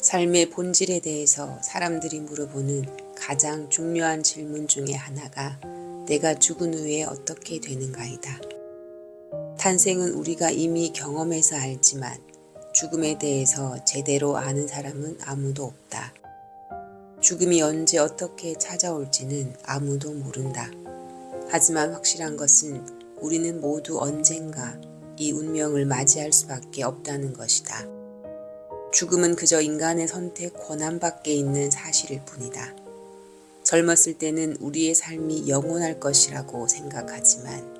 삶의 본질에 대해서 사람들이 물어보는 가장 중요한 질문 중에 하나가 내가 죽은 후에 어떻게 되는가이다. 탄생은 우리가 이미 경험해서 알지만 죽음에 대해서 제대로 아는 사람은 아무도 없다. 죽음이 언제 어떻게 찾아올지는 아무도 모른다. 하지만 확실한 것은 우리는 모두 언젠가 이 운명을 맞이할 수밖에 없다는 것이다. 죽음은 그저 인간의 선택 권한 밖에 있는 사실일 뿐이다. 젊었을 때는 우리의 삶이 영원할 것이라고 생각하지만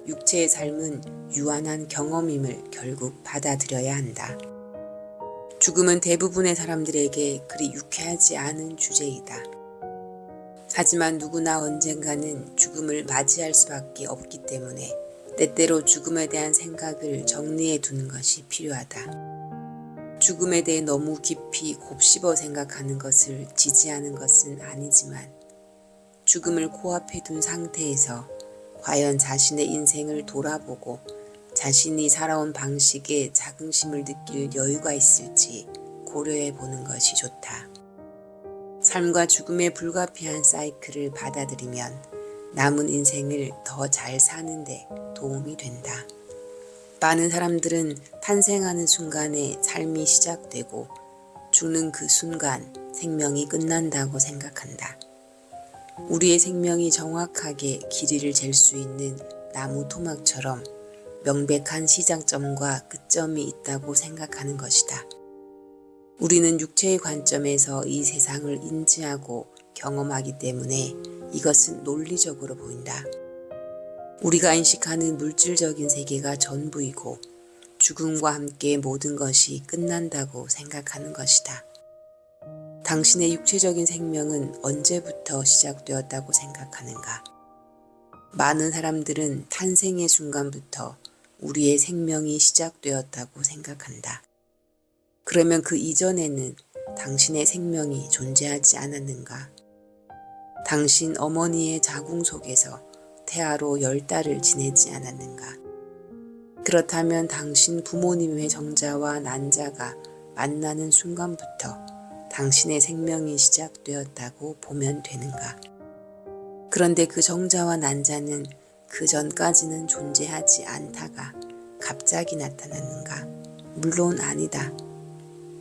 육체의 삶은 유한한 경험임을 결국 받아들여야 한다. 죽음은 대부분의 사람들에게 그리 유쾌하지 않은 주제이다. 하지만 누구나 언젠가는 죽음을 맞이할 수밖에 없기 때문에 때때로 죽음에 대한 생각을 정리해 두는 것이 필요하다. 죽음에 대해 너무 깊이 곱씹어 생각하는 것을 지지하는 것은 아니지만 죽음을 코앞에 둔 상태에서 과연 자신의 인생을 돌아보고 자신이 살아온 방식에 자긍심을 느낄 여유가 있을지 고려해 보는 것이 좋다. 삶과 죽음의 불가피한 사이클을 받아들이면 남은 인생을 더 잘 사는데 도움이 된다. 많은 사람들은 탄생하는 순간에 삶이 시작되고 죽는 그 순간 생명이 끝난다고 생각한다. 우리의 생명이 정확하게 길이를 잴 수 있는 나무 토막처럼 명백한 시작점과 끝점이 있다고 생각하는 것이다. 우리는 육체의 관점에서 이 세상을 인지하고 경험하기 때문에 이것은 논리적으로 보인다. 우리가 인식하는 물질적인 세계가 전부이고 죽음과 함께 모든 것이 끝난다고 생각하는 것이다. 당신의 육체적인 생명은 언제부터 시작되었다고 생각하는가? 많은 사람들은 탄생의 순간부터 우리의 생명이 시작되었다고 생각한다. 그러면 그 이전에는 당신의 생명이 존재하지 않았는가? 당신 어머니의 자궁 속에서 태아로 10달을 지내지 않았는가? 그렇다면 당신 부모님의 정자와 난자가 만나는 순간부터 당신의 생명이 시작되었다고 보면 되는가? 그런데 그 정자와 난자는 그 전까지는 존재하지 않다가 갑자기 나타났는가? 물론 아니다.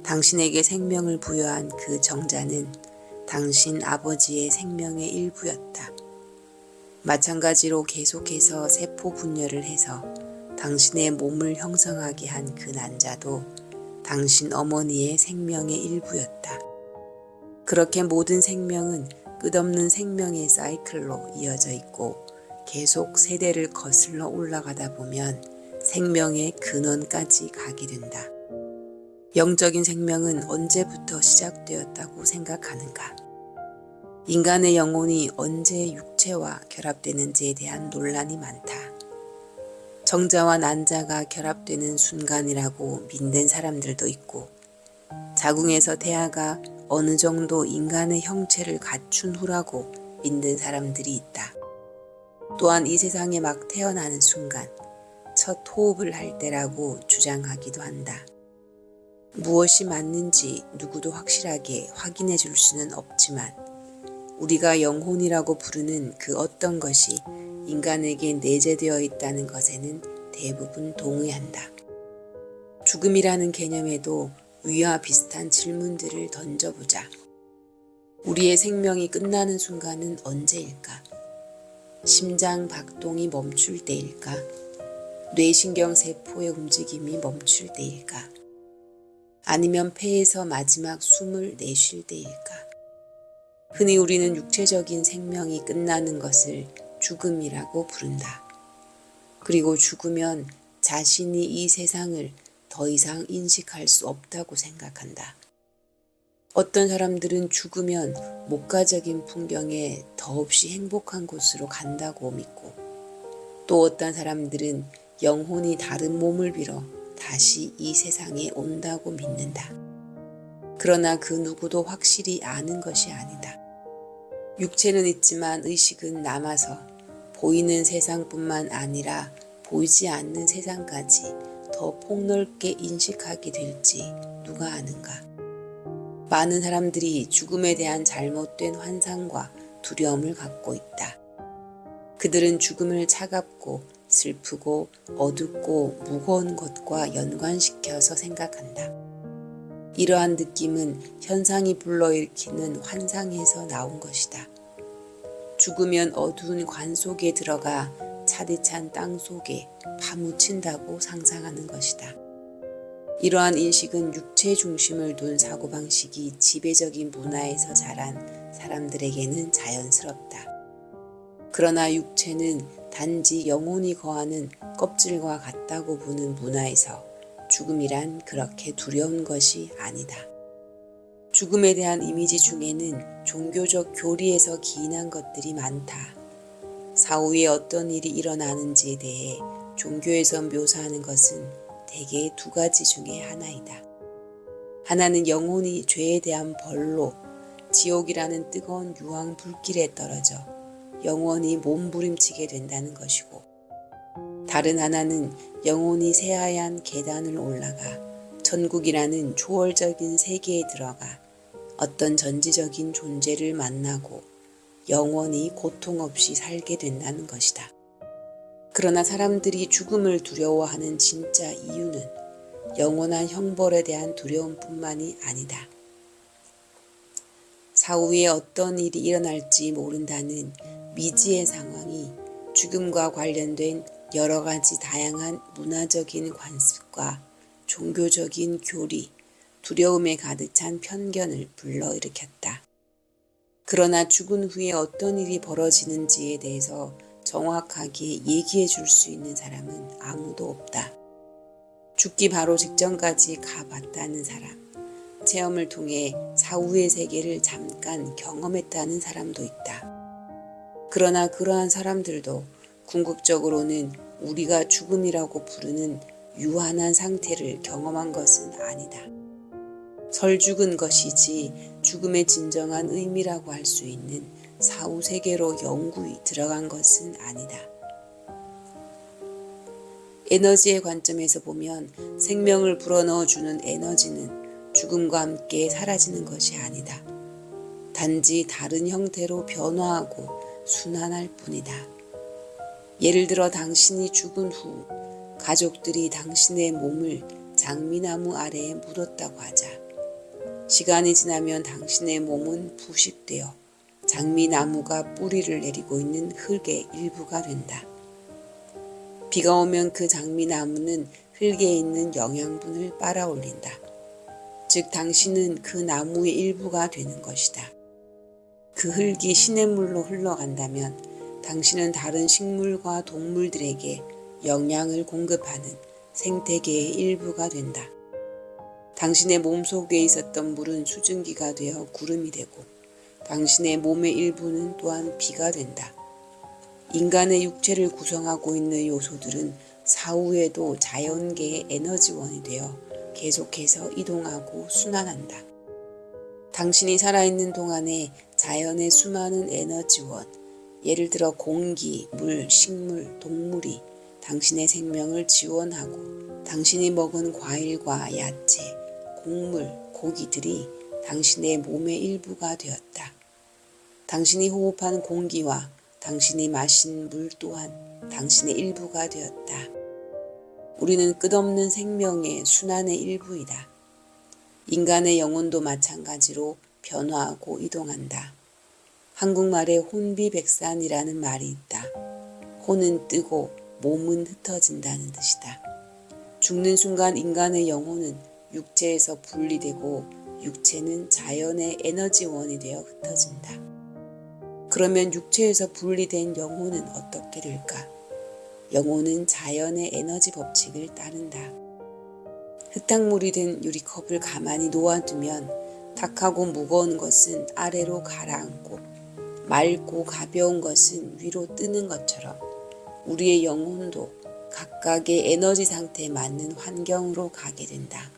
당신에게 생명을 부여한 그 정자는 당신 아버지의 생명의 일부였다. 마찬가지로 계속해서 세포 분열을 해서 당신의 몸을 형성하게 한 그 난자도 당신 어머니의 생명의 일부였다. 그렇게 모든 생명은 끝없는 생명의 사이클로 이어져 있고 계속 세대를 거슬러 올라가다 보면 생명의 근원까지 가게 된다. 영적인 생명은 언제부터 시작되었다고 생각하는가? 인간의 영혼이 언제 육체와 결합되는지에 대한 논란이 많다. 정자와 난자가 결합되는 순간이라고 믿는 사람들도 있고 자궁에서 태아가 어느 정도 인간의 형체를 갖춘 후라고 믿는 사람들이 있다. 또한 이 세상에 막 태어나는 순간 첫 호흡을 할 때라고 주장하기도 한다. 무엇이 맞는지 누구도 확실하게 확인해 줄 수는 없지만 우리가 영혼이라고 부르는 그 어떤 것이 인간에게 내재되어 있다는 것에는 대부분 동의한다. 죽음이라는 개념에도 위와 비슷한 질문들을 던져보자. 우리의 생명이 끝나는 순간은 언제일까? 심장 박동이 멈출 때일까? 뇌신경 세포의 움직임이 멈출 때일까? 아니면 폐에서 마지막 숨을 내쉴 때일까? 흔히 우리는 육체적인 생명이 끝나는 것을 죽음이라고 부른다. 그리고 죽으면 자신이 이 세상을 더 이상 인식할 수 없다고 생각한다. 어떤 사람들은 죽으면 목가적인 풍경에 더없이 행복한 곳으로 간다고 믿고 또 어떤 사람들은 영혼이 다른 몸을 빌어 다시 이 세상에 온다고 믿는다. 그러나 그 누구도 확실히 아는 것이 아니다. 육체는 있지만 의식은 남아서 보이는 세상뿐만 아니라 보이지 않는 세상까지 더 폭넓게 인식하게 될지 누가 아는가? 많은 사람들이 죽음에 대한 잘못된 환상과 두려움을 갖고 있다. 그들은 죽음을 차갑고 슬프고 어둡고 무거운 것과 연관시켜서 생각한다. 이러한 느낌은 현상이 불러일으키는 환상에서 나온 것이다. 죽으면 어두운 관 속에 들어가 차디찬 땅 속에 파묻힌다고 상상하는 것이다. 이러한 인식은 육체 중심을 둔 사고방식이 지배적인 문화에서 자란 사람들에게는 자연스럽다. 그러나 육체는 단지 영혼이 거하는 껍질과 같다고 보는 문화에서 죽음이란 그렇게 두려운 것이 아니다. 죽음에 대한 이미지 중에는 종교적 교리에서 기인한 것들이 많다. 사후에 어떤 일이 일어나는지에 대해 종교에서 묘사하는 것은 대개 두 가지 중에 하나이다. 하나는 영혼이 죄에 대한 벌로 지옥이라는 뜨거운 유황 불길에 떨어져 영원히 몸부림치게 된다는 것이고, 다른 하나는 영혼이 새하얀 계단을 올라가 천국이라는 초월적인 세계에 들어가 어떤 전지적인 존재를 만나고 영원히 고통 없이 살게 된다는 것이다. 그러나 사람들이 죽음을 두려워하는 진짜 이유는 영원한 형벌에 대한 두려움뿐만이 아니다. 사후에 어떤 일이 일어날지 모른다는 미지의 상황이 죽음과 관련된 여러 가지 다양한 문화적인 관습과 종교적인 교리, 두려움에 가득 찬 편견을 불러일으켰다. 그러나 죽은 후에 어떤 일이 벌어지는지에 대해서 정확하게 얘기해 줄 수 있는 사람은 아무도 없다. 죽기 바로 직전까지 가봤다는 사람, 체험을 통해 사후의 세계를 잠깐 경험했다는 사람도 있다. 그러나 그러한 사람들도 궁극적으로는 우리가 죽음이라고 부르는 유한한 상태를 경험한 것은 아니다. 설죽은 것이지 죽음의 진정한 의미라고 할 수 있는 사후 세계로 영구히 들어간 것은 아니다. 에너지의 관점에서 보면 생명을 불어넣어주는 에너지는 죽음과 함께 사라지는 것이 아니다. 단지 다른 형태로 변화하고 순환할 뿐이다. 예를 들어 당신이 죽은 후 가족들이 당신의 몸을 장미나무 아래에 묻었다고 하자. 시간이 지나면 당신의 몸은 부식되어 장미나무가 뿌리를 내리고 있는 흙의 일부가 된다. 비가 오면 그 장미나무는 흙에 있는 영양분을 빨아올린다. 즉 당신은 그 나무의 일부가 되는 것이다. 그 흙이 시냇물로 흘러간다면 당신은 다른 식물과 동물들에게 영양을 공급하는 생태계의 일부가 된다. 당신의 몸속에 있었던 물은 수증기가 되어 구름이 되고 당신의 몸의 일부는 또한 비가 된다. 인간의 육체를 구성하고 있는 요소들은 사후에도 자연계의 에너지원이 되어 계속해서 이동하고 순환한다. 당신이 살아있는 동안에 자연의 수많은 에너지원, 예를 들어 공기, 물, 식물, 동물이 당신의 생명을 지원하고 당신이 먹은 과일과 야채, 곡물, 고기들이 당신의 몸의 일부가 되었다. 당신이 호흡한 공기와 당신이 마신 물 또한 당신의 일부가 되었다. 우리는 끝없는 생명의 순환의 일부이다. 인간의 영혼도 마찬가지로 변화하고 이동한다. 한국말에 혼비백산이라는 말이 있다. 혼은 뜨고 몸은 흩어진다는 뜻이다. 죽는 순간 인간의 영혼은 육체에서 분리되고 육체는 자연의 에너지원이 되어 흩어진다. 그러면 육체에서 분리된 영혼은 어떻게 될까? 영혼은 자연의 에너지 법칙을 따른다. 흙탕물이 된 유리컵을 가만히 놓아두면 탁하고 무거운 것은 아래로 가라앉고 맑고 가벼운 것은 위로 뜨는 것처럼 우리의 영혼도 각각의 에너지 상태에 맞는 환경으로 가게 된다.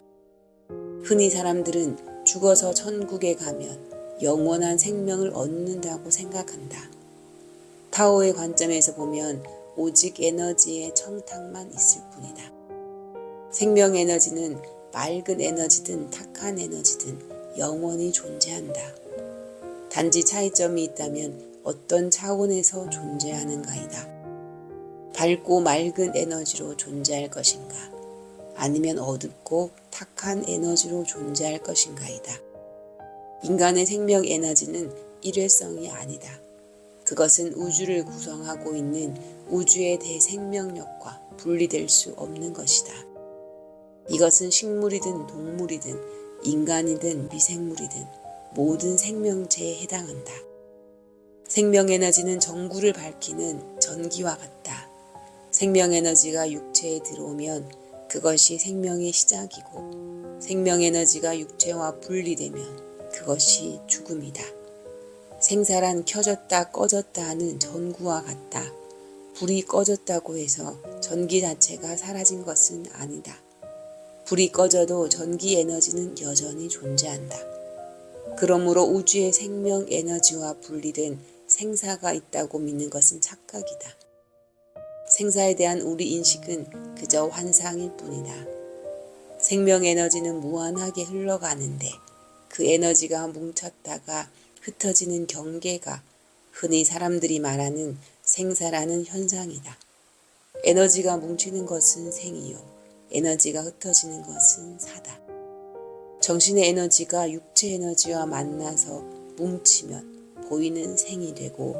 흔히 사람들은 죽어서 천국에 가면 영원한 생명을 얻는다고 생각한다. 타오의 관점에서 보면 오직 에너지의 청탁만 있을 뿐이다. 생명 에너지는 맑은 에너지든 탁한 에너지든 영원히 존재한다. 단지 차이점이 있다면 어떤 차원에서 존재하는가이다. 밝고 맑은 에너지로 존재할 것인가? 아니면 어둡고 탁한 에너지로 존재할 것인가이다. 인간의 생명 에너지는 일회성이 아니다. 그것은 우주를 구성하고 있는 우주의 대생명력과 분리될 수 없는 것이다. 이것은 식물이든 동물이든 인간이든 미생물이든 모든 생명체에 해당한다. 생명 에너지는 전구를 밝히는 전기와 같다. 생명 에너지가 육체에 들어오면 그것이 생명의 시작이고 생명 에너지가 육체와 분리되면 그것이 죽음이다. 생사란 켜졌다 꺼졌다 하는 전구와 같다. 불이 꺼졌다고 해서 전기 자체가 사라진 것은 아니다. 불이 꺼져도 전기 에너지는 여전히 존재한다. 그러므로 우주의 생명 에너지와 분리된 생사가 있다고 믿는 것은 착각이다. 생사에 대한 우리 인식은 그저 환상일 뿐이다. 생명 에너지는 무한하게 흘러가는데 그 에너지가 뭉쳤다가 흩어지는 경계가 흔히 사람들이 말하는 생사라는 현상이다. 에너지가 뭉치는 것은 생이요. 에너지가 흩어지는 것은 사다. 정신의 에너지가 육체 에너지와 만나서 뭉치면 보이는 생이 되고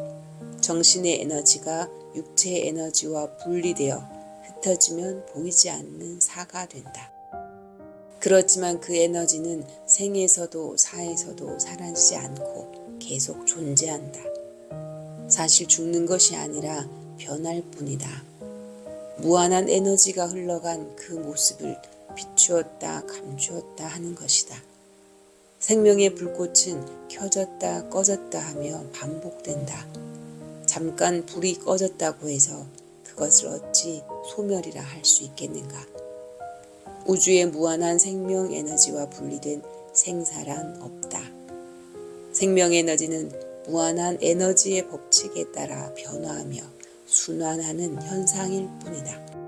정신의 에너지가 육체의 에너지와 분리되어 흩어지면 보이지 않는 사가 된다. 그렇지만 그 에너지는 생에서도 사에서도 사라지지 않고 계속 존재한다. 사실 죽는 것이 아니라 변할 뿐이다. 무한한 에너지가 흘러간 그 모습을 비추었다 감추었다 하는 것이다. 생명의 불꽃은 켜졌다 꺼졌다 하며 반복된다. 잠깐 불이 꺼졌다고 해서 그것을 어찌 소멸이라 할 수 있겠는가? 우주의 무한한 생명 에너지와 분리된 생사란 없다. 생명 에너지는 무한한 에너지의 법칙에 따라 변화하며 순환하는 현상일 뿐이다.